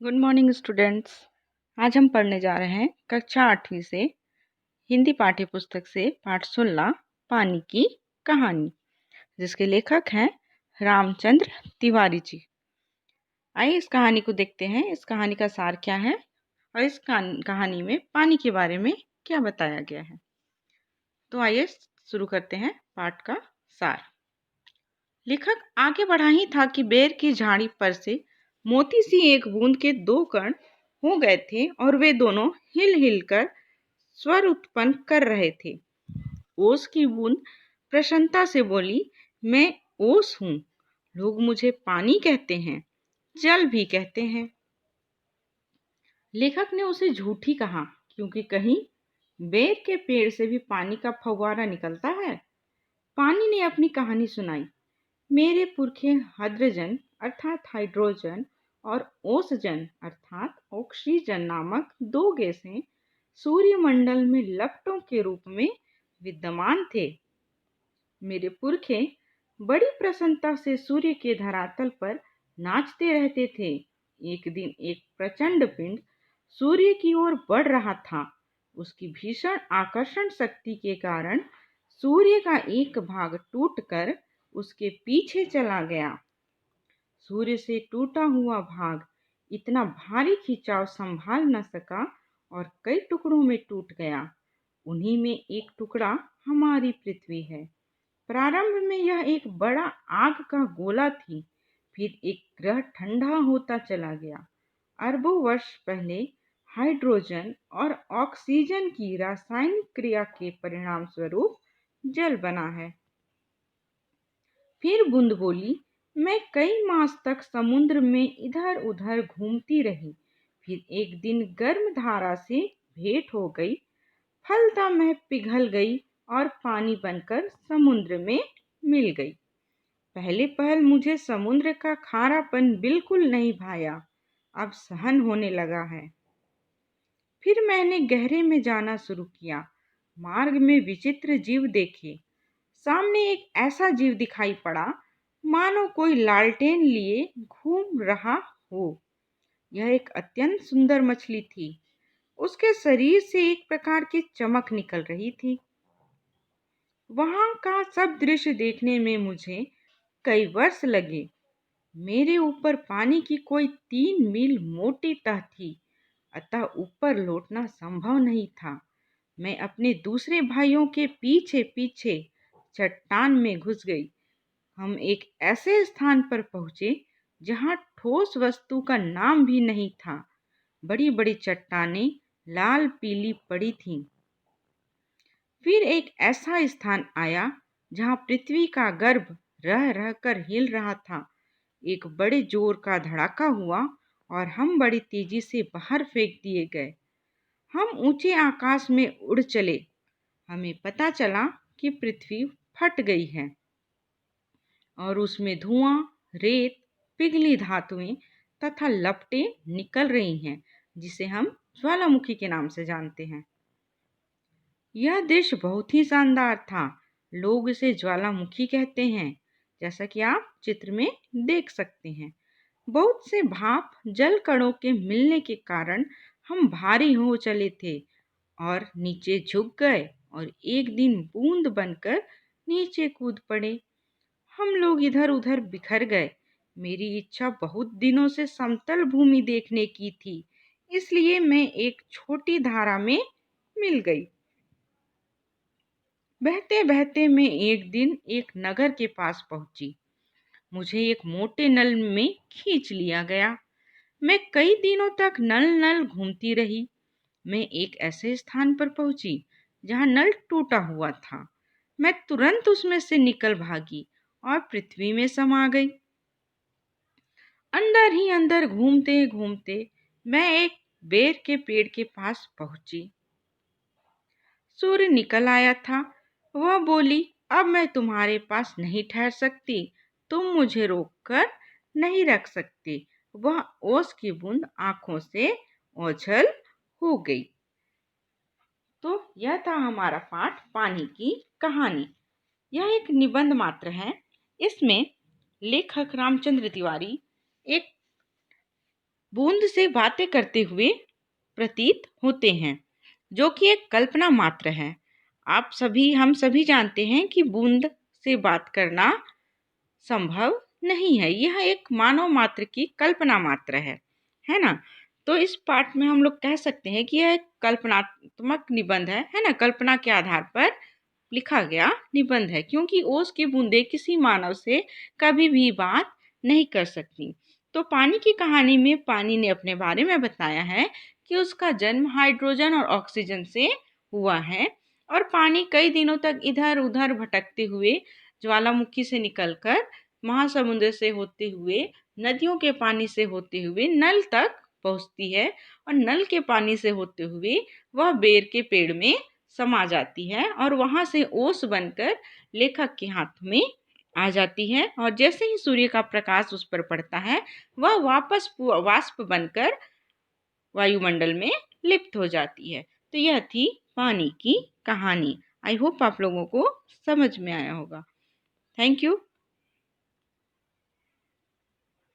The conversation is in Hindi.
Good morning students. आज हम पढ़ने जा रहे हैं कक्षा 8वीं से हिंदी पाठ्य पुस्तक से पाठ 16 पानी की कहानी, जिसके लेखक हैं रामचंद्र तिवारी जी। आइए इस कहानी को देखते हैं। इस कहानी का सार क्या है और इस कहानी में पानी के बारे में क्या बताया गया है। तो आइए शुरू करते हैं पाठ का सार। लेखक आगे बढ़ा ही था कि बेर की झाड़ी पर से मोती सी एक बूंद के दो कण हो गए थे और वे दोनों हिल हिल कर स्वर उत्पन्न कर रहे थे। ओस की बूंद प्रसन्नता से बोली, मैं ओस हूँ। लोग मुझे पानी कहते हैं, जल भी कहते हैं। लेखक ने उसे झूठी कहा, क्योंकि कहीं बेर के पेड़ से भी पानी का फव्वारा निकलता है। पानी ने अपनी कहानी सुनाई। मेरे पुरखे हाइड्रोजन अर्थात हाइड्रोजन और ओसजन अर्थात ऑक्सीजन नामक दो गैसें सूर्यमंडल में लपटों के रूप में विद्यमान थे। मेरे पुरखे बड़ी प्रसन्नता से सूर्य के धरातल पर नाचते रहते थे। एक दिन एक प्रचंड पिंड सूर्य की ओर बढ़ रहा था। उसकी भीषण आकर्षण शक्ति के कारण सूर्य का एक भाग टूटकर उसके पीछे चला गया। सूर्य से टूटा हुआ भाग इतना भारी खिंचाव संभाल न सका और कई टुकड़ों में टूट गया। उन्हीं में एक टुकड़ा हमारी पृथ्वी है। प्रारंभ में यह एक बड़ा आग का गोला थी, फिर एक ग्रह ठंडा होता चला गया। अरबों वर्ष पहले हाइड्रोजन और ऑक्सीजन की रासायनिक क्रिया के परिणाम स्वरूप जल बना है। फिर बूंद बोली, मैं कई मास तक समुद्र में इधर उधर घूमती रही। फिर एक दिन गर्म धारा से भेंट हो गई। फलतः मैं पिघल गई और पानी बनकर समुद्र में मिल गई। पहले पहल मुझे समुद्र का खारापन बिल्कुल नहीं भाया, अब सहन होने लगा है। फिर मैंने गहरे में जाना शुरू किया। मार्ग में विचित्र जीव देखे। सामने एक ऐसा जीव दिखाई पड़ा मानो कोई लालटेन लिए घूम रहा हो। यह एक अत्यंत सुंदर मछली थी। उसके शरीर से एक प्रकार की चमक निकल रही थी। वहां का सब दृश्य देखने में मुझे कई वर्ष लगे। मेरे ऊपर पानी की कोई 3 मील मोटी तह थी, अतः ऊपर लौटना संभव नहीं था। मैं अपने दूसरे भाइयों के पीछे पीछे चट्टान में घुस गई। हम एक ऐसे स्थान पर पहुंचे जहां ठोस वस्तु का नाम भी नहीं था। बड़ी बड़ी चट्टानें लाल पीली पड़ी थीं। फिर एक ऐसा स्थान आया जहां पृथ्वी का गर्भ रह रह कर हिल रहा था। एक बड़े जोर का धड़ाका हुआ और हम बड़ी तेजी से बाहर फेंक दिए गए। हम ऊंचे आकाश में उड़ चले। हमें पता चला कि पृथ्वी फट गई है और उसमें धुआं, रेत, पिघली धातुएं तथा लपटें निकल रही हैं, जिसे हम ज्वालामुखी के नाम से जानते हैं। यह दृश्य बहुत ही शानदार था। लोग इसे ज्वालामुखी कहते हैं, जैसा कि आप चित्र में देख सकते हैं। बहुत से भाप जल कणों के मिलने के कारण हम भारी हो चले थे और नीचे झुक गए और एक दिन बूंद बनकर नीचे कूद पड़े। हम लोग इधर उधर बिखर गए। मेरी इच्छा बहुत दिनों से समतल भूमि देखने की थी, इसलिए मैं एक छोटी धारा में मिल गई। बहते बहते मैं एक दिन एक नगर के पास पहुंची। मुझे एक मोटे नल में खींच लिया गया। मैं कई दिनों तक नल नल घूमती रही। मैं एक ऐसे स्थान पर पहुंची जहां नल टूटा हुआ था। मैं तुरंत उसमें से निकल भागी और पृथ्वी में समा गई। अंदर ही अंदर घूमते घूमते मैं एक बेर के पेड़ के पास पहुंची। सूर्य निकल आया था। वह बोली, अब मैं तुम्हारे पास नहीं ठहर सकती। तुम मुझे रोककर नहीं रख सकते। वह ओस की बूंद आंखों से ओझल हो गई। तो यह था हमारा पाठ पानी की कहानी। यह एक निबंध मात्र है। इसमें लेखक रामचंद्र तिवारी एक बूंद से बातें करते हुए प्रतीत होते हैं, जो कि एक कल्पना मात्र है। हम सभी जानते हैं कि बूंद से बात करना संभव नहीं है। यह एक मानव मात्र की कल्पना मात्र है ना? तो इस पाठ में हम लोग कह सकते हैं कि यह एक कल्पनात्मक निबंध है ना? कल्पना के आधार पर लिखा गया निबंध है, क्योंकि ओस की बूंदें किसी मानव से कभी भी बात नहीं कर सकती। तो पानी की कहानी में पानी ने अपने बारे में बताया है कि उसका जन्म हाइड्रोजन और ऑक्सीजन से हुआ है, और पानी कई दिनों तक इधर उधर भटकते हुए ज्वालामुखी से निकलकर महासमुद्र से होते हुए नदियों के पानी से होते हुए नल तक पहुंचती है, और नल के पानी से होते हुए वह बेर के पेड़ में समा जाती है, और वहां से ओस बनकर लेखक के हाथ में आ जाती है। और जैसे ही सूर्य का प्रकाश उस पर पड़ता है, वह वापस वाष्प बनकर वायुमंडल में लिप्त हो जाती है। तो यह थी पानी की कहानी। आई होप आप लोगों को समझ में आया होगा। Thank you.